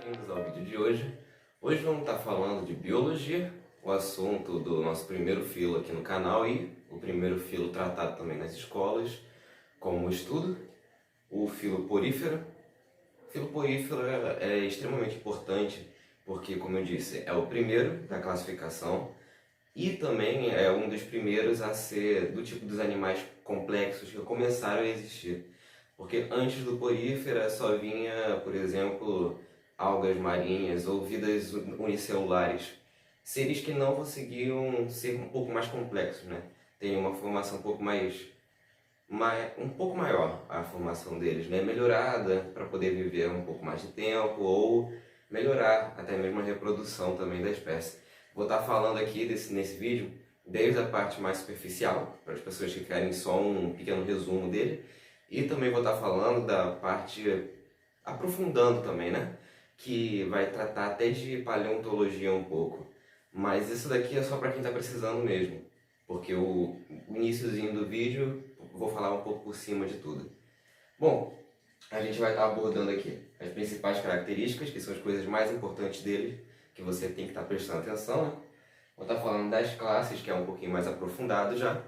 Bem-vindos ao vídeo de hoje. Hoje vamos estar falando de biologia, o assunto do nosso primeiro filo aqui no canal e o primeiro filo tratado também nas escolas como estudo, o filo porífero. O filo porífero é extremamente importante porque, como eu disse, é o primeiro da classificação e também é um dos primeiros a ser do tipo dos animais complexos que começaram a existir. Porque antes do porífera só vinha, por exemplo, algas marinhas ou vidas unicelulares. Seres que não conseguiam ser um pouco mais complexos, né? Tem uma formação um pouco um pouco maior a formação deles, né? Melhorada para poder viver um pouco mais de tempo ou melhorar até mesmo a reprodução também da espécie. Vou estar falando aqui nesse vídeo desde a parte mais superficial, para as pessoas que querem só um pequeno resumo dele, e também vou estar falando da parte aprofundando também, né? Que vai tratar até de paleontologia um pouco. Mas isso daqui é só para quem está precisando mesmo, porque o iniciozinho do vídeo vou falar um pouco por cima de tudo. Bom, a gente vai estar abordando aqui as principais características, que são as coisas mais importantes dele, que você tem que estar prestando atenção, né? Vou estar falando das classes, que é um pouquinho mais aprofundado já.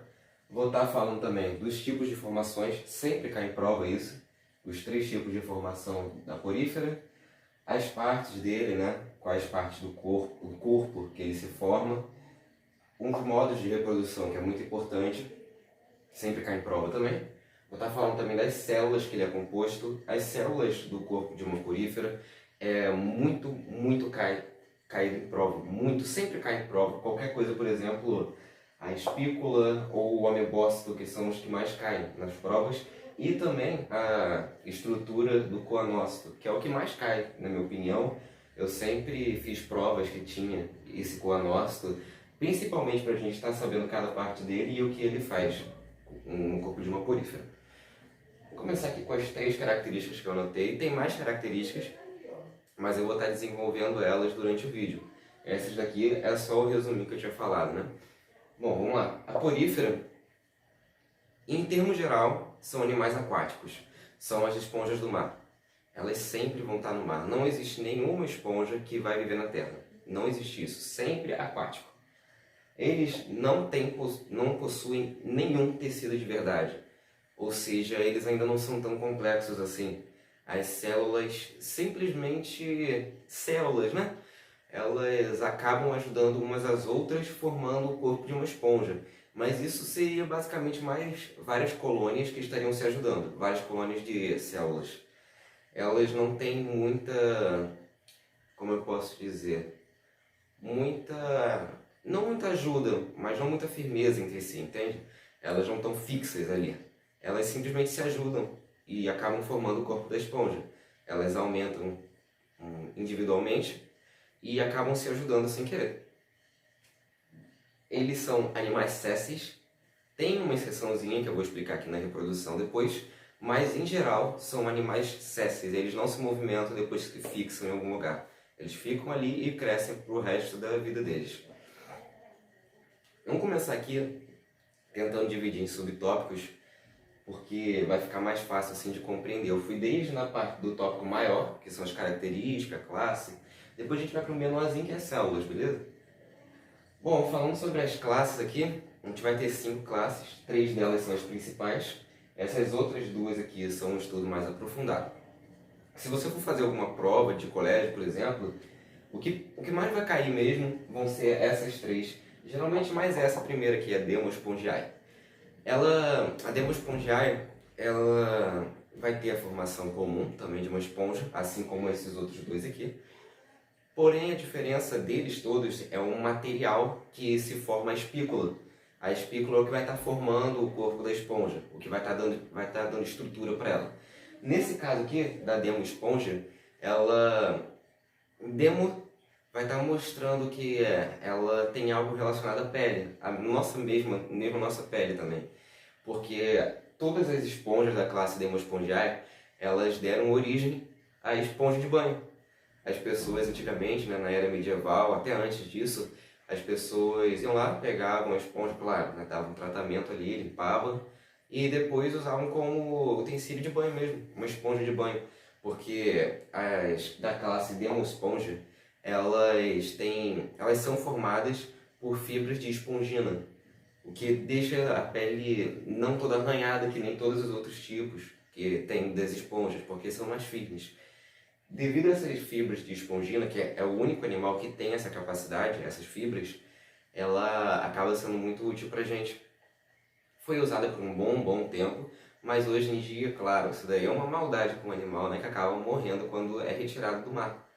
Vou estar falando também dos tipos de formações, sempre cai em prova isso. Os 3 tipos de formação da porífera, as partes dele, né? Quais partes do corpo que ele se forma, uns modos de reprodução, que é muito importante, sempre cai em prova também. Vou estar falando também das células que ele é composto. As células do corpo de uma porífera muito cai em prova, sempre cai em prova. Qualquer coisa, por exemplo, a espícula ou o amebócito, que são os que mais caem nas provas, e também a estrutura do coanócito, que é o que mais cai, na minha opinião. Eu sempre fiz provas que tinha esse coanócito, principalmente para a gente estar sabendo cada parte dele e o que ele faz no corpo de uma porífera. Vou começar aqui com as 3 características que eu anotei. Tem mais características, mas eu vou estar desenvolvendo elas durante o vídeo. Essas daqui é só o resuminho que eu tinha falado, né? Bom, vamos lá. A porífera, em termos geral, são animais aquáticos. São as esponjas do mar. Elas sempre vão estar no mar. Não existe nenhuma esponja que vai viver na terra. Não existe isso. Sempre aquático. Eles não possuem nenhum tecido de verdade. Ou seja, eles ainda não são tão complexos assim. As células, simplesmente células, né? Elas acabam ajudando umas às outras, formando o corpo de uma esponja. Mas isso seria basicamente mais várias colônias que estariam se ajudando, várias colônias de células. Elas não têm muita, como eu posso dizer, não muita ajuda, mas não muita firmeza entre si, entende? Elas não estão fixas ali. Elas simplesmente se ajudam e acabam formando o corpo da esponja. Elas aumentam individualmente e acabam se ajudando sem querer. Eles são animais sésseis. Tem uma exceçãozinha que eu vou explicar aqui na reprodução depois, mas em geral são animais sésseis. Eles não se movimentam depois que fixam em algum lugar. Eles ficam ali e crescem para o resto da vida deles. Vamos começar aqui tentando dividir em subtópicos, porque vai ficar mais fácil assim de compreender. Eu fui desde na parte do tópico maior, que são as características, a classe. Depois a gente vai para o menorzinho, que é células, beleza? Bom, falando sobre as classes aqui, a gente vai ter 5 classes, 3 delas são as principais. Essas outras 2 aqui são um estudo mais aprofundado. Se você for fazer alguma prova de colégio, por exemplo, o que mais vai cair mesmo vão ser essas 3. Geralmente mais essa primeira aqui, a Demospongiae. A Demospongiae, ela vai ter a formação comum também de uma esponja, assim como esses outros 2 aqui. Porém, a diferença deles todos é um material que se forma a espícula. A espícula é o que vai estar formando o corpo da esponja, o que vai estar dando estrutura para ela. Nesse caso aqui, da Demospongia, Demo vai estar mostrando que ela tem algo relacionado à pele, a nossa mesma nossa pele também. Porque todas as esponjas da classe Demospongiae, elas deram origem à esponja de banho. As pessoas antigamente, né, na era medieval, até antes disso, as pessoas iam lá, pegavam a esponja, claro, né, davam um tratamento ali, limpavam, e depois usavam como utensílio de banho mesmo, uma esponja de banho. porque as da classe Demospongia, elas são formadas por fibras de espongina, o que deixa a pele não toda arranhada que nem todos os outros tipos que tem das esponjas, porque são mais firmes. Devido a essas fibras de espongina, que é o único animal que tem essa capacidade, essas fibras, ela acaba sendo muito útil pra gente. Foi usada por um bom tempo, mas hoje em dia, claro, isso daí é uma maldade com o animal, né, que acaba morrendo quando é retirado do mar.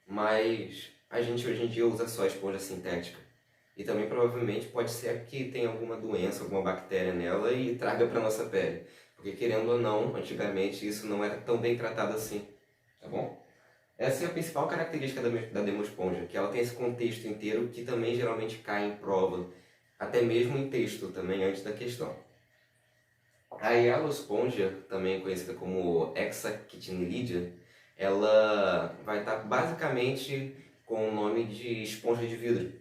Mas a gente hoje em dia usa só esponja sintética. E também provavelmente pode ser que tenha alguma doença, alguma bactéria nela e traga para nossa pele. Porque querendo ou não, antigamente isso não era tão bem tratado assim, tá bom? Essa é a principal característica da Demospongia, que ela tem esse contexto inteiro que também geralmente cai em prova, até mesmo em texto também antes da questão. A Hyalospongia, também conhecida como Hexachitinelidia, ela vai estar basicamente com o nome de esponja de vidro.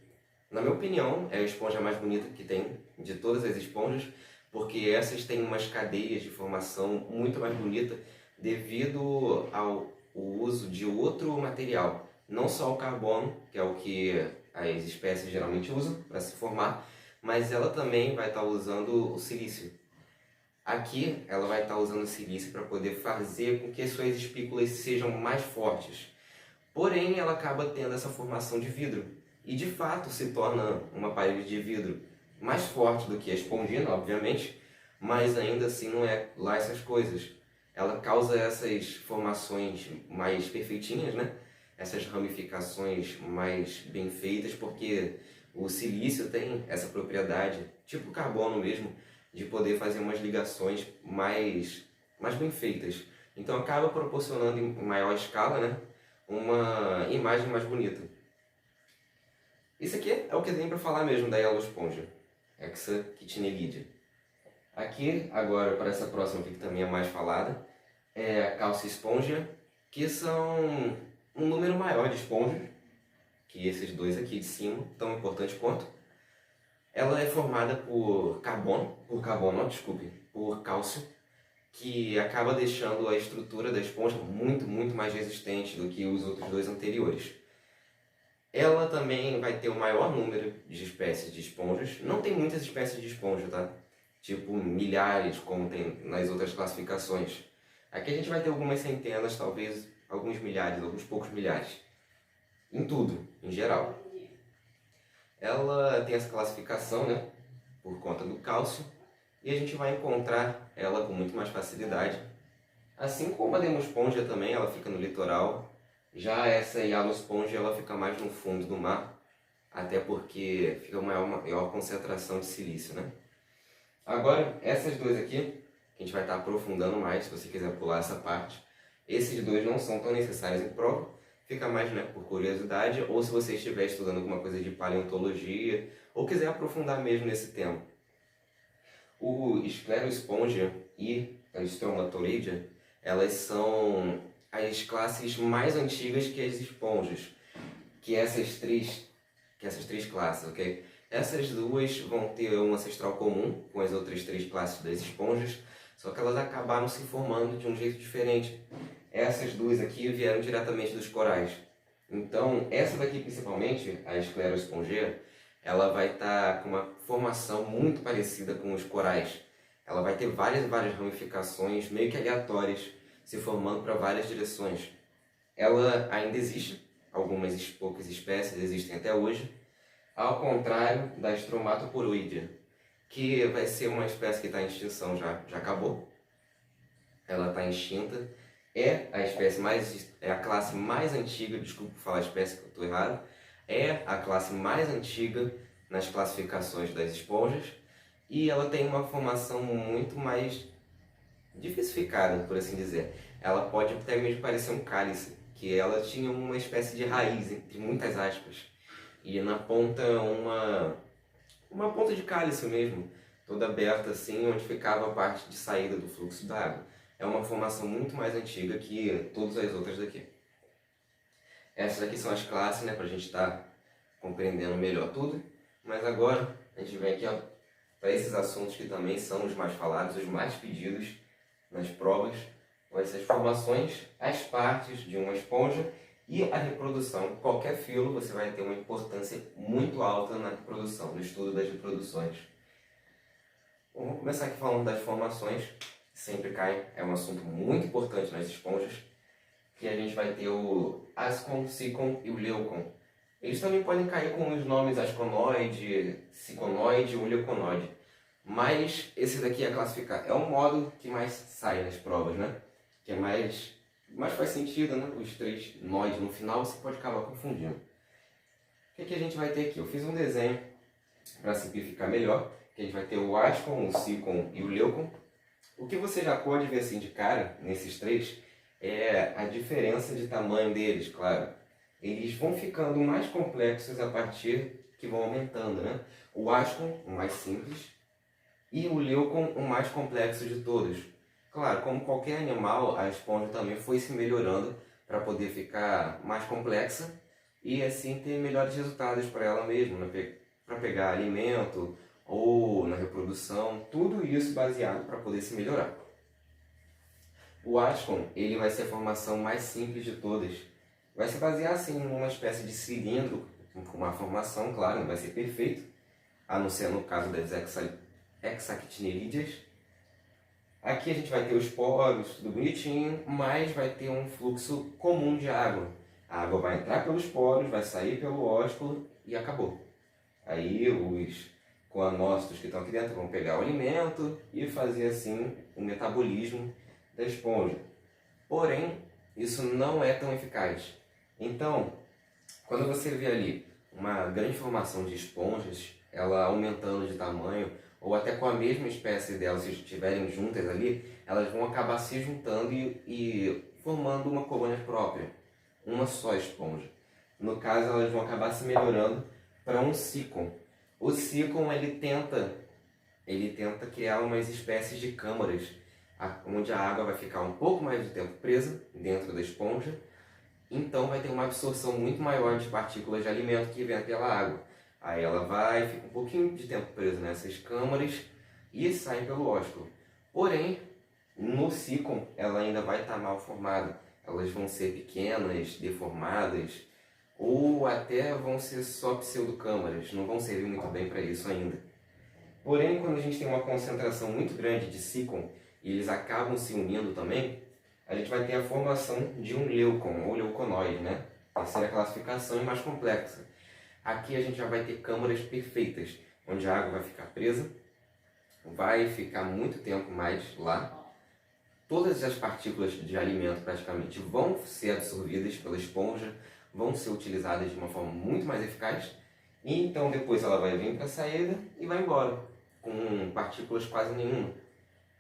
Na minha opinião, é a esponja mais bonita que tem de todas as esponjas, porque essas têm umas cadeias de formação muito mais bonita devido ao uso de outro material. Não só o carbono, que é o que as espécies geralmente usam para se formar, mas ela também vai estar usando o silício. Aqui ela vai estar usando o silício para poder fazer com que suas espículas sejam mais fortes. Porém, ela acaba tendo essa formação de vidro. E de fato se torna uma parede de vidro mais forte do que a espongina, obviamente, mas ainda assim não é lá essas coisas. Ela causa essas formações mais perfeitinhas, né? Essas ramificações mais bem feitas, porque o silício tem essa propriedade, tipo o carbono mesmo, de poder fazer umas ligações mais bem feitas. Então acaba proporcionando em maior escala, né, uma imagem mais bonita. Isso aqui é o que tem para falar mesmo da Hyalospongia, Hexachitinelidia. Aqui, agora, para essa próxima aqui que também é mais falada, é a Calcispongia, que são um número maior de esponjas, que esses dois aqui de cima, tão importantes quanto. Ela é formada por cálcio, que acaba deixando a estrutura da esponja muito mais resistente do que os outros dois anteriores. Ela também vai ter o maior número de espécies de esponjas. Não tem muitas espécies de esponja, tá? Tipo milhares, como tem nas outras classificações. Aqui a gente vai ter algumas centenas, talvez alguns milhares, alguns poucos milhares. Em tudo, em geral. Ela tem essa classificação, né, por conta do cálcio, e a gente vai encontrar ela com muito mais facilidade. Assim como a Demospongia também, ela fica no litoral. Já essa Hyalospongia, ela fica mais no fundo do mar, até porque fica maior concentração de silício, né? Agora, essas duas aqui, que a gente vai estar aprofundando mais, se você quiser pular essa parte. Esses dois não são tão necessários em prova, fica mais, né, por curiosidade, ou se você estiver estudando alguma coisa de paleontologia, ou quiser aprofundar mesmo nesse tema. O Sclerospongia e a Stromatolidia, elas são as classes mais antigas que as esponjas, que essas três classes, ok? Essas duas vão ter um ancestral comum com as outras três classes das esponjas, só que elas acabaram se formando de um jeito diferente. Essas duas aqui vieram diretamente dos corais. Então, essa daqui principalmente, a Sclerospongia, ela vai estar com uma formação muito parecida com os corais. Ela vai ter várias ramificações meio que aleatórias, se formando para várias direções. Ela ainda existe, algumas poucas espécies existem até hoje, ao contrário da Stromatoporoidea, que vai ser uma espécie que está em extinção já acabou. Ela está extinta. É a classe mais antiga, desculpa falar a espécie que eu estou errado, é a classe mais antiga nas classificações das esponjas e ela tem uma formação muito mais diversificada, por assim dizer. Ela pode até mesmo parecer um cálice, que ela tinha uma espécie de raiz, entre muitas aspas, e na ponta uma ponta de cálice mesmo, toda aberta assim, onde ficava a parte de saída do fluxo da água. É uma formação muito mais antiga que todas as outras daqui. Essas aqui são as classes, né, para a gente estar compreendendo melhor tudo. Mas agora a gente vem aqui para esses assuntos que também são os mais falados, os mais pedidos nas provas, vai ser as formações, as partes de uma esponja e a reprodução. Qualquer filo você vai ter uma importância muito alta na reprodução, no estudo das reproduções. Bom, vamos começar aqui falando das formações, que sempre cai, é um assunto muito importante nas esponjas, que a gente vai ter o ascon, sicon e o leucon. Eles também podem cair com os nomes asconoide, siconoide ou leuconoide. Mas esse daqui é classificar. É o modo que mais sai nas provas, né? Que é mais faz sentido, né? Os três nodes no final você pode acabar confundindo. O que a gente vai ter aqui? Eu fiz um desenho para simplificar melhor. Que a gente vai ter o ascon, o sicon e o leucon. O que você já pode ver assim de cara, nesses três, é a diferença de tamanho deles, claro. Eles vão ficando mais complexos a partir que vão aumentando, né? O ascon, o mais simples, e o leucon, o mais complexo de todos. Claro, como qualquer animal, a esponja também foi se melhorando para poder ficar mais complexa e assim ter melhores resultados para ela mesma, né? Para pegar alimento ou na reprodução, tudo isso baseado para poder se melhorar. O ascon, ele vai ser a formação mais simples de todas. Vai se basear assim numa espécie de cilindro, com uma formação, claro, não vai ser perfeito, a não ser no caso das hexactinelídeas. Aqui a gente vai ter os poros, tudo bonitinho, mas vai ter um fluxo comum de água. A água vai entrar pelos poros, vai sair pelo ósculo e acabou. Aí os coanócitos que estão aqui dentro vão pegar o alimento e fazer assim o metabolismo da esponja. Porém, isso não é tão eficaz. Então, quando você vê ali uma grande formação de esponjas, ela aumentando de tamanho, ou até com a mesma espécie delas, se estiverem juntas ali, elas vão acabar se juntando e formando uma colônia própria, uma só esponja. No caso, elas vão acabar se melhorando para um sicon. O sicon, ele tenta criar umas espécies de câmaras, onde a água vai ficar um pouco mais de tempo presa dentro da esponja, então vai ter uma absorção muito maior de partículas de alimento que vem pela água. Aí ela vai, fica um pouquinho de tempo presa nessas câmaras e sai pelo ósculo. Porém, no sicon ela ainda vai estar mal formada. Elas vão ser pequenas, deformadas, ou até vão ser só pseudocâmaras, não vão servir muito bem para isso ainda. Porém, quando a gente tem uma concentração muito grande de sicon e eles acabam se unindo também, a gente vai ter a formação de um leucon ou leuconoide, né? Terceira classificação e mais complexa. Aqui a gente já vai ter câmaras perfeitas, onde a água vai ficar presa, vai ficar muito tempo mais lá. Todas as partículas de alimento praticamente vão ser absorvidas pela esponja, vão ser utilizadas de uma forma muito mais eficaz. E então depois ela vai vir para a saída e vai embora, com partículas quase nenhuma.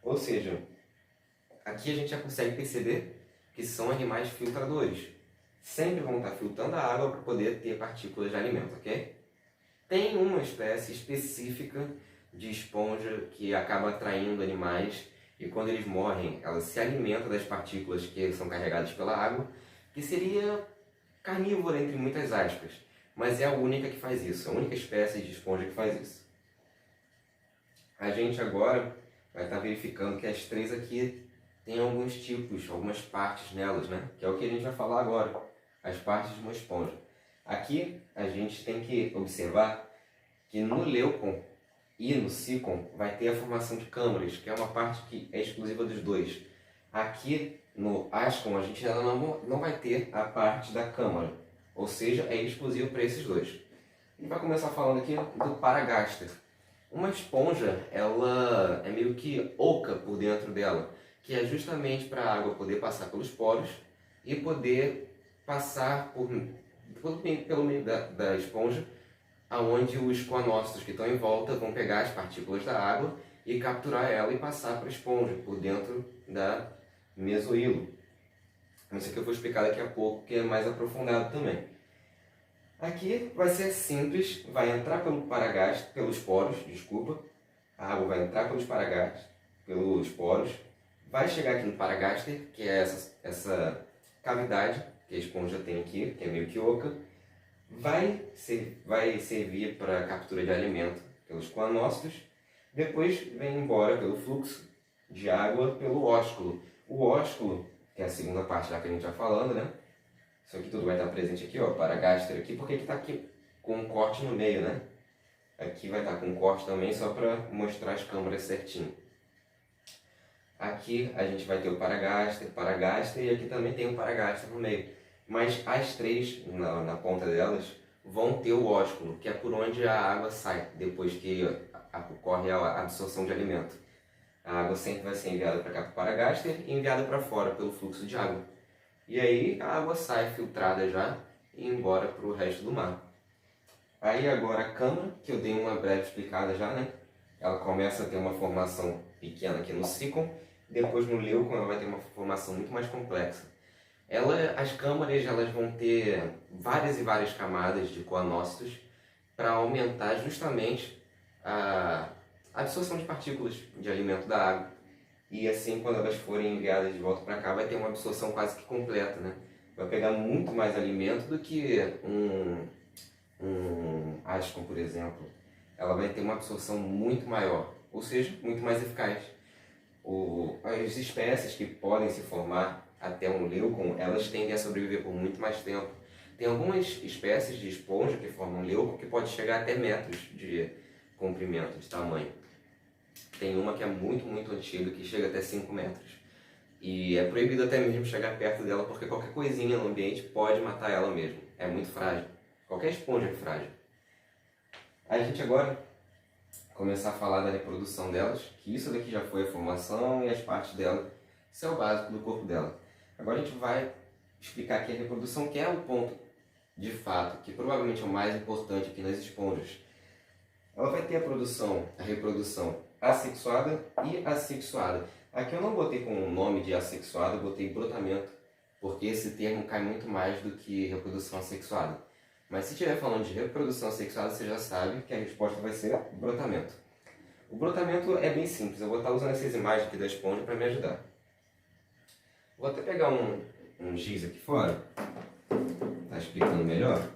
Ou seja, aqui a gente já consegue perceber que são animais filtradores. Sempre vão estar filtrando a água para poder ter partículas de alimento, ok? Tem uma espécie específica de esponja que acaba atraindo animais e quando eles morrem, ela se alimenta das partículas que são carregadas pela água, que seria carnívora entre muitas aspas, mas é a única que faz isso, a única espécie de esponja que faz isso. A gente agora vai estar verificando que as três aqui têm alguns tipos, algumas partes nelas, né? Que é o que a gente vai falar agora. As partes de uma esponja. Aqui a gente tem que observar que no leucon e no sicon vai ter a formação de câmaras, que é uma parte que é exclusiva dos dois. Aqui no ascon a gente ainda não vai ter a parte da câmara, ou seja, é exclusivo para esses dois. A gente vai começar falando aqui do paragaster. Uma esponja, ela é meio que oca por dentro dela, que é justamente para a água poder passar pelos poros e poder passar pelo meio da esponja, aonde os coanócitos que estão em volta vão pegar as partículas da água e capturar ela e passar para a esponja, por dentro da mesoílo. Isso aqui eu vou explicar daqui a pouco, que é mais aprofundado também. Aqui vai ser simples, vai entrar pelos poros, a água vai entrar pelos poros, vai chegar aqui no paragaster, que é essa cavidade que a esponja tem aqui, que é meio que oca, vai servir para captura de alimento pelos coanócitos, depois vem embora pelo fluxo de água pelo ósculo. O ósculo, que é a segunda parte lá que a gente está falando, né? Isso aqui tudo vai estar presente aqui, ó, paragáster aqui, porque está aqui com um corte no meio, né? Aqui vai estar com um corte também, só para mostrar as câmaras certinho. Aqui a gente vai ter o paragáster e aqui também tem o paragáster no meio. Mas as três, na ponta delas, vão ter o ósculo, que é por onde a água sai, depois que ocorre a absorção de alimento. A água sempre vai ser enviada para cá para o paragáster e enviada para fora pelo fluxo de água. E aí a água sai filtrada já e embora para o resto do mar. Aí agora a câmara, que eu dei uma breve explicada já, né? Ela começa a ter uma formação pequena aqui no sícon, depois no leucon ela vai ter uma formação muito mais complexa. As câmaras elas vão ter várias e várias camadas de coanócitos para aumentar justamente a absorção de partículas de alimento da água. E assim, quando elas forem enviadas de volta para cá, vai ter uma absorção quase que completa, né? Vai pegar muito mais alimento do que um ascon, por exemplo. Ela vai ter uma absorção muito maior, ou seja, muito mais eficaz. As espécies que podem se formar até um leucon, elas tendem a sobreviver por muito mais tempo. Tem algumas espécies de esponja que formam leucon que pode chegar até metros de comprimento, de tamanho. Tem uma que é muito, muito antiga, que chega até 5 metros. E é proibido até mesmo chegar perto dela, porque qualquer coisinha no ambiente pode matar ela mesmo. É muito frágil. Qualquer esponja é frágil. A gente agora começar a falar da reprodução delas, que isso daqui já foi a formação e as partes dela. Isso é o básico do corpo dela. Agora a gente vai explicar aqui a reprodução, que é o ponto, de fato, que provavelmente é o mais importante aqui nas esponjas. Ela vai ter a reprodução assexuada e assexuada. Aqui eu não botei com o nome de assexuada, eu botei brotamento, porque esse termo cai muito mais do que reprodução assexuada. Mas se estiver falando de reprodução assexuada, você já sabe que a resposta vai ser brotamento. O brotamento é bem simples, eu vou estar usando essas imagens aqui da esponja para me ajudar. Vou até pegar um giz aqui fora, tá explicando melhor.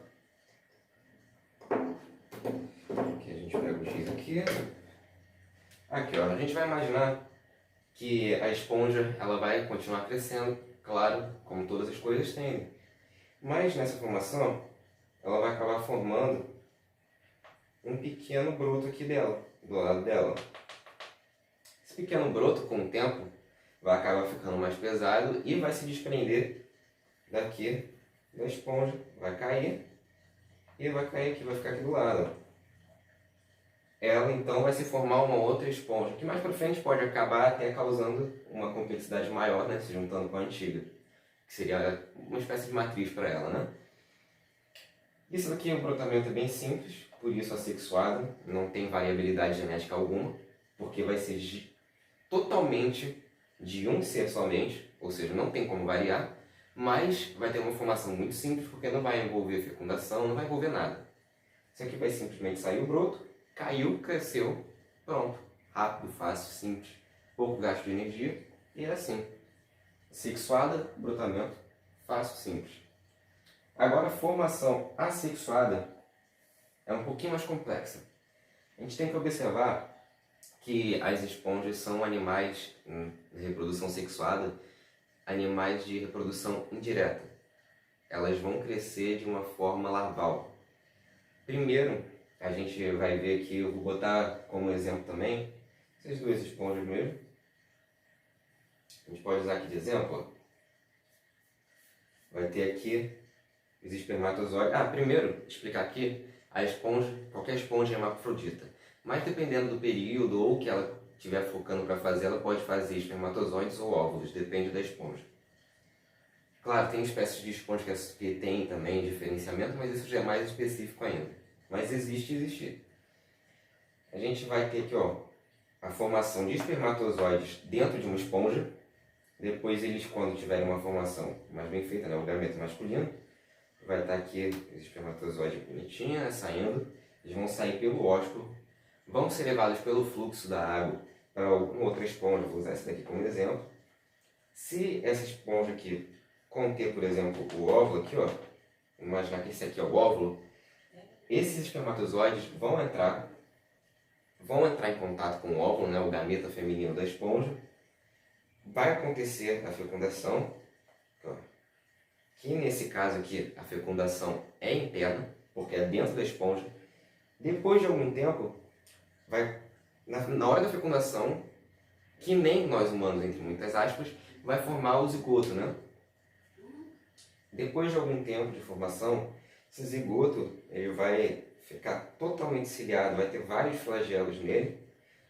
Aqui a gente pega o giz aqui. Aqui, ó, a gente vai imaginar que a esponja ela vai continuar crescendo, claro, como todas as coisas tendem. Mas nessa formação, ela vai acabar formando um pequeno broto aqui dela, do lado dela. Esse pequeno broto, com o tempo, vai acabar ficando mais pesado e vai se desprender daqui da esponja. Vai cair e vai cair aqui, vai ficar aqui do lado. Ela então vai se formar uma outra esponja, que mais para frente pode acabar até causando uma complexidade maior, né, se juntando com a antiga, que seria uma espécie de matriz para ela, né? Isso aqui, o brotamento é bem simples, por isso assexuado, não tem variabilidade genética alguma, porque vai ser totalmente de um ser somente, ou seja, não tem como variar, mas vai ter uma formação muito simples, porque não vai envolver fecundação, não vai envolver nada. Isso aqui vai simplesmente sair o broto, caiu, cresceu, pronto. Rápido, fácil, simples, pouco gasto de energia, e é assim. Sexuada, brotamento, fácil, simples. Agora, a formação assexuada é um pouquinho mais complexa. A gente tem que observar que as esponjas são animais de reprodução sexuada, animais de reprodução indireta. Elas vão crescer de uma forma larval. Primeiro, a gente vai ver aqui, eu vou botar como exemplo também, essas duas esponjas mesmo. A gente pode usar aqui de exemplo. Ó. Vai ter aqui os espermatozoides. Primeiro, explicar aqui, a esponja, qualquer esponja é hermafrodita. Mas dependendo do período ou que ela estiver focando para fazer, ela pode fazer espermatozoides ou óvulos, depende da esponja. Claro, tem espécies de esponjas que tem também diferenciamento, mas isso já é mais específico ainda. Mas existe. A gente vai ter aqui, ó, a formação de espermatozoides dentro de uma esponja. Depois eles, quando tiverem uma formação mais bem feita, né, o gameto masculino, vai estar aqui os espermatozoides bonitinhos, né, saindo. Eles vão sair pelo ósculo, vão ser levados pelo fluxo da água para alguma outra esponja. Vou usar essa daqui como exemplo. Se essa esponja aqui conter, por exemplo, o óvulo aqui, ó, imaginar que esse aqui é o óvulo, esses espermatozoides vão entrar em contato com o óvulo, né, o gameta feminino da esponja, vai acontecer a fecundação, ó, que nesse caso aqui a fecundação é interna, porque é dentro da esponja. Depois de algum tempo, na hora da fecundação, que nem nós humanos, entre muitas aspas, vai formar o zigoto, né? Depois de algum tempo de formação, esse zigoto ele vai ficar totalmente ciliado, vai ter vários flagelos nele,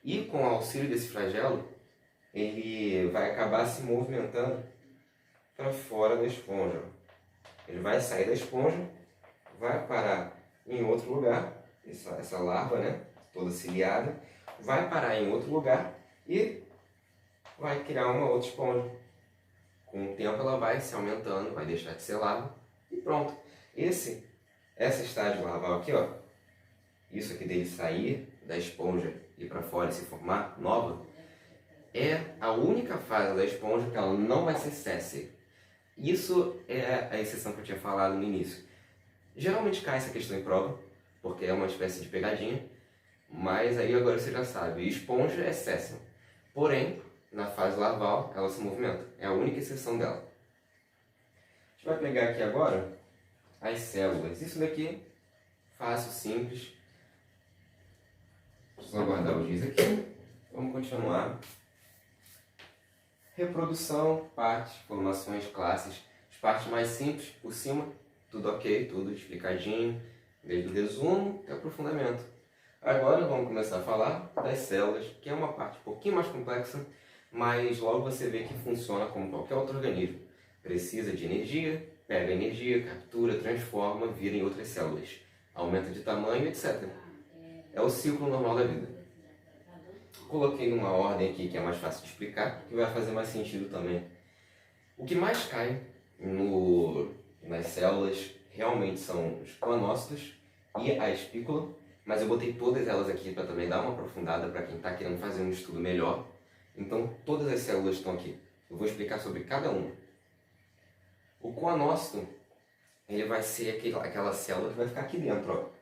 e com o auxílio desse flagelo, ele vai acabar se movimentando para fora da esponja. Ele vai sair da esponja, vai parar em outro lugar, essa larva, né, toda ciliada, vai parar em outro lugar e vai criar uma outra esponja. Com o tempo ela vai se aumentando, vai deixar de ser larva e pronto. Essa estágio larval aqui, ó, isso aqui dele sair da esponja e para fora e se formar nova, é a única fase da esponja que ela não vai ser séssil. Isso é a exceção que eu tinha falado no início. Geralmente cai essa questão em prova, porque é uma espécie de pegadinha, mas aí agora você já sabe, esponja é séssil. Porém, na fase larval, ela se movimenta. É a única exceção dela. A gente vai pegar aqui agora as células. Isso daqui, fácil, simples. Só guardar o giz aqui. Vamos continuar. Reprodução, partes, formações, classes. As partes mais simples, por cima, tudo ok, tudo explicadinho, desde o resumo até o aprofundamento. Agora vamos começar a falar das células, que é uma parte um pouquinho mais complexa, mas logo você vê que funciona como qualquer outro organismo. Precisa de energia, pega energia, captura, transforma, vira em outras células. Aumenta de tamanho, etc. É o ciclo normal da vida. Coloquei numa ordem aqui que é mais fácil de explicar, que vai fazer mais sentido também. O que mais cai nas células realmente são os coanócitos e a espícula, mas eu botei todas elas aqui para também dar uma aprofundada para quem está querendo fazer um estudo melhor. Então, todas as células estão aqui. Eu vou explicar sobre cada uma. O coanócito, ele vai ser aquela célula que vai ficar aqui dentro, ó.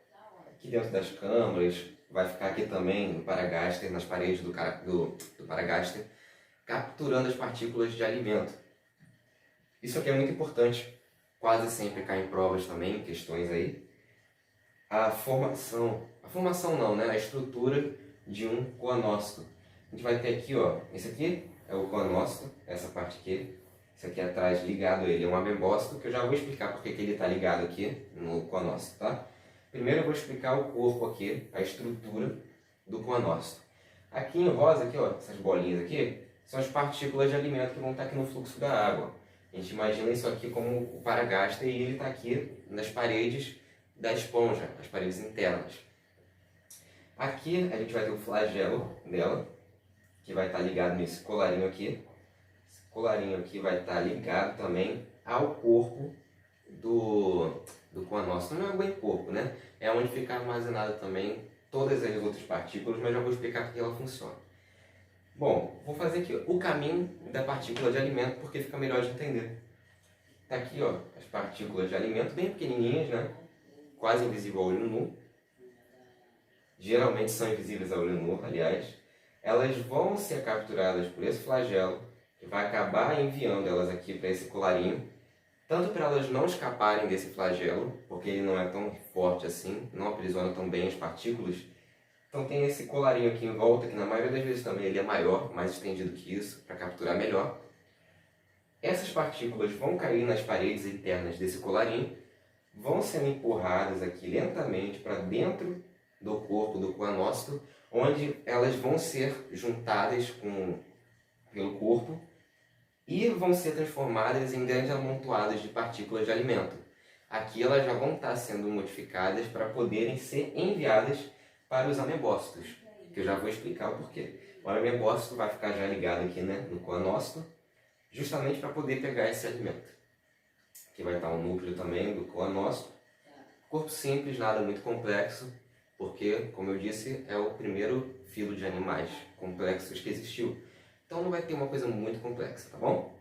Aqui dentro das câmaras, vai ficar aqui também no paragáster, nas paredes do paragáster, capturando as partículas de alimento. Isso aqui é muito importante, quase sempre cai em provas também, questões aí. A formação não, né? A estrutura de um coanócito. A gente vai ter aqui, ó, esse aqui é o coanócito, essa parte aqui. Esse aqui atrás ligado a ele é um amebócito, que eu já vou explicar porque que ele está ligado aqui no coanócito, tá? Primeiro eu vou explicar o corpo aqui, a estrutura do coanócito. Aqui em rosa, aqui, ó, essas bolinhas aqui, são as partículas de alimento que vão estar aqui no fluxo da água. A gente imagina isso aqui como o paragáster e ele está aqui nas paredes da esponja, as paredes internas. Aqui a gente vai ter o flagelo dela, que vai estar ligado nesse colarinho aqui. Esse colarinho aqui vai estar ligado também ao corpo do coanócito. Não é bem corpo, né? É onde fica armazenado também todas as outras partículas, mas já vou explicar como ela funciona. Bom, vou fazer aqui o caminho da partícula de alimento, porque fica melhor de entender. Tá aqui, ó, as partículas de alimento bem pequenininhas, né? Quase invisível ao olho nu. Geralmente são invisíveis ao olho nu, aliás. Elas vão ser capturadas por esse flagelo, que vai acabar enviando elas aqui para esse colarinho, tanto para elas não escaparem desse flagelo, porque ele não é tão forte assim, não aprisiona tão bem as partículas. Então tem esse colarinho aqui em volta, que na maioria das vezes também ele é maior, mais estendido que isso, para capturar melhor. Essas partículas vão cair nas paredes internas desse colarinho, vão sendo empurradas aqui lentamente para dentro do corpo do coanócito, onde elas vão ser juntadas pelo corpo e vão ser transformadas em grandes amontoados de partículas de alimento. Aqui elas já vão estar sendo modificadas para poderem ser enviadas para os amebócitos, que eu já vou explicar o porquê. O amebócito vai ficar já ligado aqui, né, no coanócito, justamente para poder pegar esse alimento. Aqui vai estar o núcleo também do coanócito. Corpo simples, nada muito complexo, porque, como eu disse, é o primeiro filo de animais complexos que existiu. Então não vai ter uma coisa muito complexa, tá bom?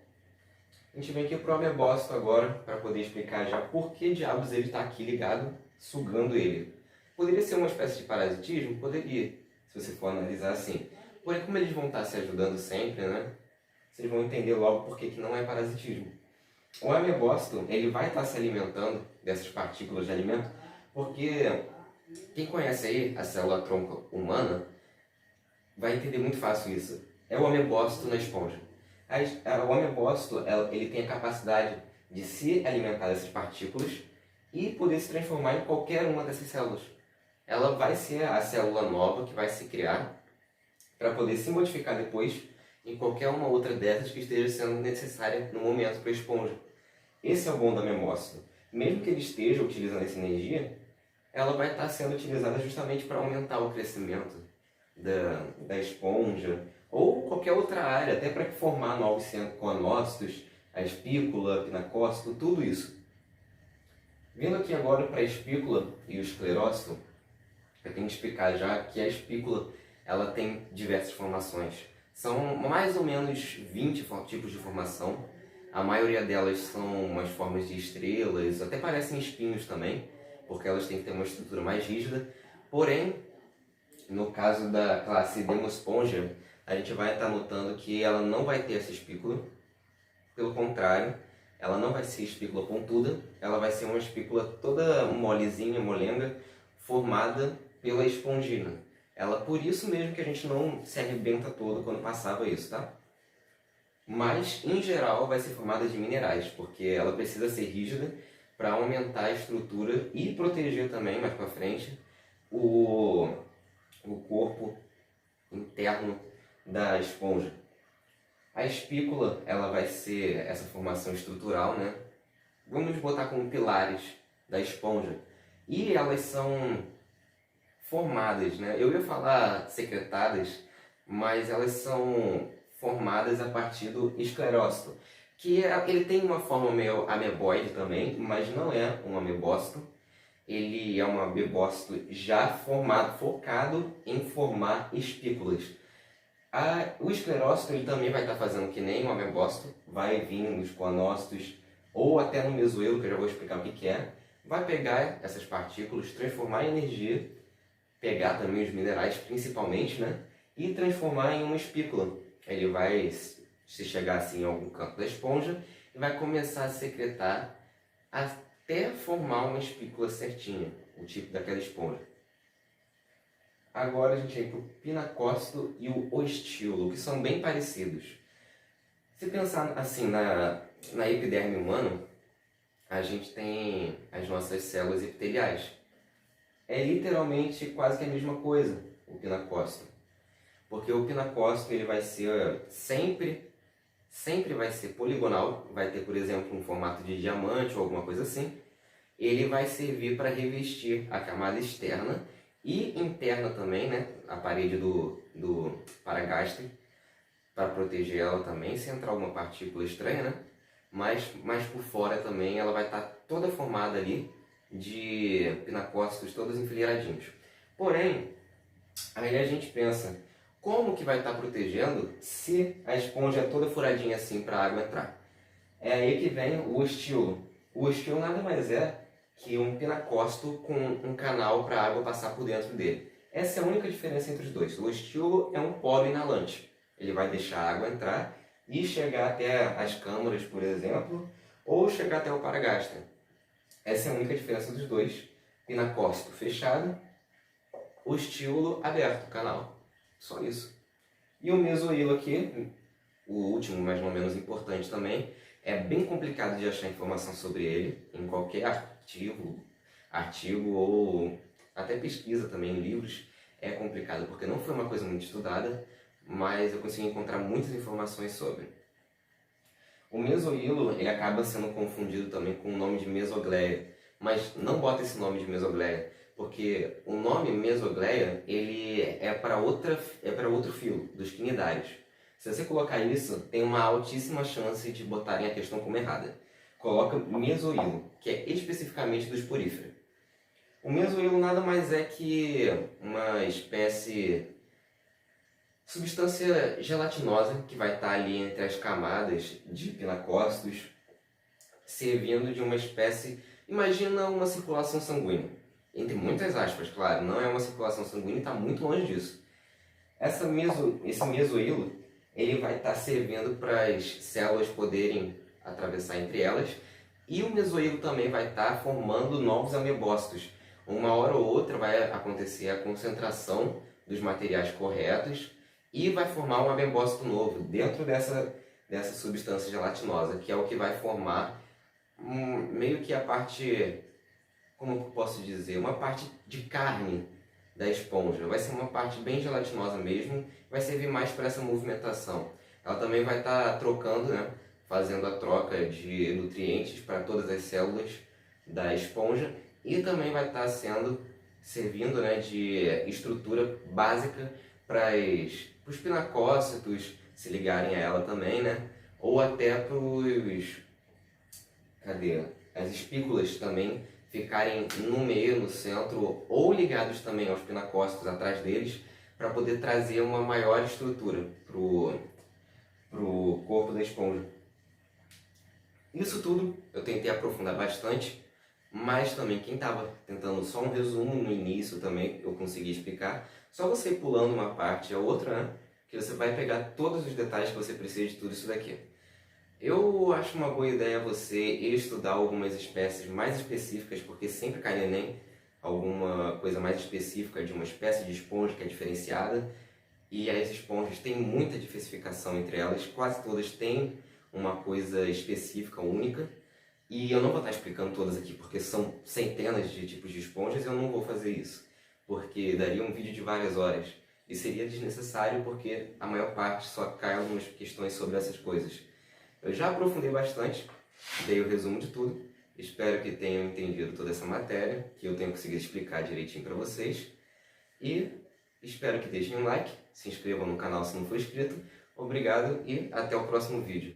A gente vem aqui para o amebócito agora, para poder explicar já por que diabos ele está aqui ligado, sugando ele. Poderia ser uma espécie de parasitismo? Poderia, se você for analisar assim. Porém, como eles vão estar se ajudando sempre, né? vocês vão entender logo por que não é parasitismo. O amebócito, ele vai estar se alimentando dessas partículas de alimento, porque quem conhece aí a célula tronco humana vai entender muito fácil isso. É o amebócito na esponja. O amebócito, ele tem a capacidade de se alimentar dessas partículas e poder se transformar em qualquer uma dessas células. Ela vai ser a célula nova que vai se criar para poder se modificar depois em qualquer uma outra dessas que esteja sendo necessária no momento para a esponja. Esse é o bom do amebócito. Mesmo que ele esteja utilizando essa energia, ela vai estar sendo utilizada justamente para aumentar o crescimento da esponja ou qualquer outra área, até para formar novos conócitos, a espícula, pinacócito, tudo isso. Vindo aqui agora para a espícula e o esclerócito, eu tenho que explicar já que a espícula ela tem diversas formações. São mais ou menos 20 tipos de formação. A maioria delas são umas formas de estrelas, até parecem espinhos também, porque elas têm que ter uma estrutura mais rígida. Porém, no caso da classe Demospongia, a gente vai estar notando que ela não vai ter essa espícula. Pelo contrário, ela não vai ser espícula pontuda, ela vai ser uma espícula toda molezinha, molenga, formada pela espongina. Ela, por isso mesmo que a gente não se arrebenta todo quando passava isso, tá? Mas, em geral, vai ser formada de minerais, porque ela precisa ser rígida para aumentar a estrutura e proteger também, mais para frente, o corpo interno da esponja. A espícula, ela vai ser essa formação estrutural, né? Vamos botar como pilares da esponja. E elas são formadas, né? Eu ia falar secretadas, mas elas são formadas a partir do esclerócito, que ele tem uma forma meio ameboide também, mas não é um amebócito. Ele é um amebócito já formado, focado em formar espículas. O esclerócito ele também vai estar fazendo que nem um amebócito, vai vir nos conócitos ou até no mesoelo, que eu já vou explicar o que é, vai pegar essas partículas, transformar em energia, pegar também os minerais principalmente, né? E transformar em uma espícula. Ele vai, se chegar assim em algum canto da esponja, e vai começar a secretar até formar uma espícula certinha, o tipo daquela esponja. Agora a gente vem para o pinacócito e o ostíolo, que são bem parecidos. Se pensar assim na epiderme humana, a gente tem as nossas células epiteliais. É literalmente quase que a mesma coisa, o pinacócito. Porque o pinacócito ele vai ser sempre vai ser poligonal, vai ter, por exemplo, um formato de diamante ou alguma coisa assim. Ele vai servir para revestir a camada externa e interna também, né? A parede do paragáster, para proteger ela também, se entrar alguma partícula estranha, né? Mas por fora também ela vai estar toda formada ali de pinacócitos todos enfileiradinhos. Porém, aí a gente pensa, como que vai estar protegendo se a esponja é toda furadinha assim para a água entrar? É aí que vem o ostíolo. O ostíolo nada mais é que um pinacócito com um canal para a água passar por dentro dele. Essa é a única diferença entre os dois. O ostíolo é um polo inalante. Ele vai deixar a água entrar e chegar até as câmaras, por exemplo, ou chegar até o paragáster. Essa é a única diferença dos dois. Pinacócito fechado, ostíolo aberto, canal. Só isso. E o mesoílo aqui, o último, mas não menos importante também, é bem complicado de achar informação sobre ele em qualquer artigo ou até pesquisa também em livros. É complicado porque não foi uma coisa muito estudada, mas eu consegui encontrar muitas informações sobre. O mesoílo ele acaba sendo confundido também com o nome de mesogleia, mas não bota esse nome de mesogleia, porque o nome mesogleia ele é para outro filo, dos quinidários. Se você colocar isso, tem uma altíssima chance de botarem a questão como errada. Coloca mesoílo, que é especificamente dos poríferos. O mesoílo nada mais é que uma espécie substância gelatinosa que vai estar ali entre as camadas de pinacócitos, servindo de uma espécie, imagina uma circulação sanguínea. Entre muitas aspas, claro, não é uma circulação sanguínea e está muito longe disso. Esse mesoílo, ele vai estar servindo para as células poderem atravessar entre elas, e o mesohilo também vai estar formando novos amebócitos. Uma hora ou outra vai acontecer a concentração dos materiais corretos e vai formar um amebócito novo dentro dessa substância gelatinosa, que é o que vai formar meio que a parte, como eu posso dizer, uma parte de carne da esponja. Vai ser uma parte bem gelatinosa mesmo, vai servir mais para essa movimentação. Ela também vai estar trocando, né, fazendo a troca de nutrientes para todas as células da esponja, e também vai estar servindo, né, de estrutura básica para os pinacócitos se ligarem a ela também, né? Ou até para as espículas também ficarem no meio, no centro, ou ligados também aos pinacócitos atrás deles, para poder trazer uma maior estrutura pro corpo da esponja. Isso tudo eu tentei aprofundar bastante, mas também quem estava tentando só um resumo no início também eu consegui explicar. Só você ir pulando uma parte a outra, né, que você vai pegar todos os detalhes que você precisa de tudo isso daqui. Eu acho uma boa ideia você estudar algumas espécies mais específicas, porque sempre cai no Enem alguma coisa mais específica de uma espécie de esponja que é diferenciada, e as esponjas têm muita diversificação entre elas, quase todas têm uma coisa específica, única, e eu não vou estar explicando todas aqui porque são centenas de tipos de esponjas e eu não vou fazer isso, porque daria um vídeo de várias horas e seria desnecessário porque a maior parte só cai algumas questões sobre essas coisas. Eu já aprofundei bastante, dei o resumo de tudo, espero que tenham entendido toda essa matéria, que eu tenha conseguido explicar direitinho para vocês, e espero que deixem um like, se inscrevam no canal se não for inscrito. Obrigado e até o próximo vídeo.